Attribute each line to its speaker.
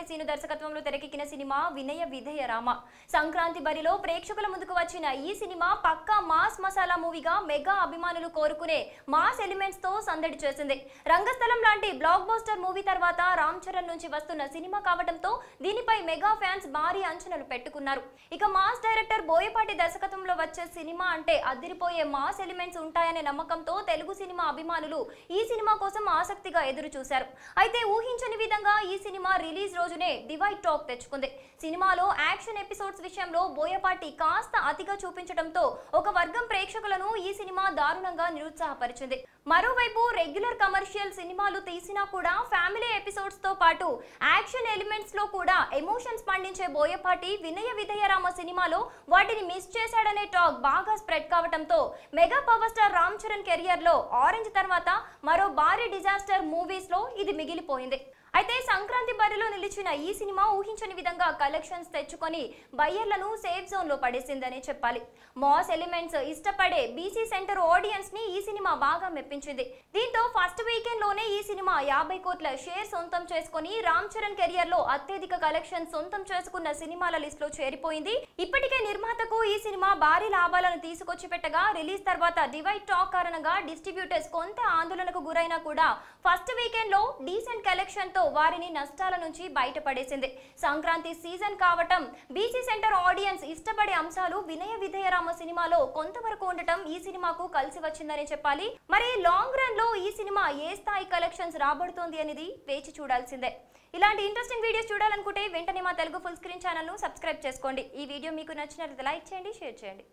Speaker 1: Scene దర్శకత్వంలో తెరకెక్కిన cinema Vinaya Vidheya Rama. Sankranti బరిలో ప్రేక్షకుల ముందుకు వచ్చిన ఈ సినిమా పక్కా మాస్ మసాలా మూవీగా మెగా అభిమానులు కోరుకునే మాస్ ఎలిమెంట్స్ తో సందడి చేసింది. రంగస్థలం లాంటి బ్లాక్ బస్టర్ మూవీ తర్వాత రామ్ చరణ్ నుంచి వస్తున్న సినిమా కావడంతో దీనిపై మెగా ఫ్యాన్స్ భారీ అంచనాలు పెట్టుకున్నారు. ఇక మాస్ డైరెక్టర్ బోయపాటి దర్శకత్వంలో వచ్చే సినిమా అంటే అదిరిపోయే మాస్ ఎలిమెంట్స్ ఉంటాయనే నమ్మకంతో తెలుగు సినిమా అభిమానులు ఈ సినిమా కోసం ఆసక్తిగా ఎదురు చూశారు. అయితే ఊహించని విధంగా ఈ సినిమా రిలీజ్ రోజునే డివైడ్ టాక్ తెచ్చుకుంది. సినిమాలో యాక్షన్ ఎపిసోడ్స్ విషయంలో బోయపాటి కాస్త అతిగా చూపించడంతో ఒక వర్గం ప్రేక్షకులను ఈ సినిమా దారుణంగా నిరుత్సాహపరిచింది. మరోవైపు రెగ్యులర్ కమర్షియల్ సినిమాలు తీసినా కూడా ఫ్యామిలీ ఎపిసోడ్స్ తో పాటు యాక్షన్ ఎలిమెంట్స్ లో కూడా ఎమోషన్స్ పండించే బోయపాటి వినయ విధేయరామ సినిమాలో వాటిని మిస్ చేశాడనే టాక్ బాగా స్ప్రెడ్ కావడంతో mega power star Ram Charan career లో ఆరెంజ్ తర్వాత మరో భారీ డిజాస్టర్ మూవీస్ లో ఇది మిగిలిపోయింది. అయితే సంక్రాంతి బరిలో నిలిచిన ఈ సినిమా ఊహించని విధంగా కలెక్షన్స్ తెచ్చుకొని బయ్యర్లను సేఫ్ జోన్ లో పడేసిందని చెప్పాలి. మాస్ ఎలిమెంట్స్ ఇష్టపడే బీసీ సెంటర్ ఆడియన్స్ ని ఈ సినిమా బాగా మెప్పించింది. దీంతో ఫస్ట్ వీకెండ్ లోనే ఈ సినిమా 50 కోట్ల షేర్ సొంతం చేసుకుని రామ్ చరణ్ కెరియర్ లో అత్యధిక కలెక్షన్ సొంతం చేసుకున్న సినిమాల లిస్ట్ లో చేరిపోయింది. ఇప్పటికే నిర్మాతకు ఈ సినిమా భారీ లాభాలను తీసుకొచ్చి పెట్టగా రిలీజ్ తర్వాత డివైడ్ టాక్ కారణంగా డిస్ట్రిబ్యూటర్స్ కొంత ఆందోళనకు గురైనా కూడా ఫస్ట్ వీకెండ్ లో డీసెంట్ కలెక్షన్ వారిని నష్టాల నుంచి బయటపడేసింది. సంక్రాంతి సీజన్ కావటం, బీసీ సెంటర్ ఆడియన్స్ ఇష్టపడే అంశాలు వినయ విధేయరామ సినిమాలో కొంతవరకు ఉండటం ఈ సినిమాకు కలిసి వచ్చిందని చెప్పాలి. మరి లాంగ్ రన్ లో ఈ సినిమా ఏ స్థాయి కలెక్షన్స్ రాబడుతోంది అనేది వేచి చూడాల్సిందే. ఇలాంటి ఇంట్రెస్టింగ్ వీడియోస్ చూడాలనుకుంటే వెంటనే మా తెలుగు ఫుల్ స్క్రీన్ ఛానల్ ను సబ్స్క్రైబ్ చేసుకోండి. ఈ వీడియో మీకు నచ్చినట్లయితే లైక్ చేయండి, షేర్ చేయండి.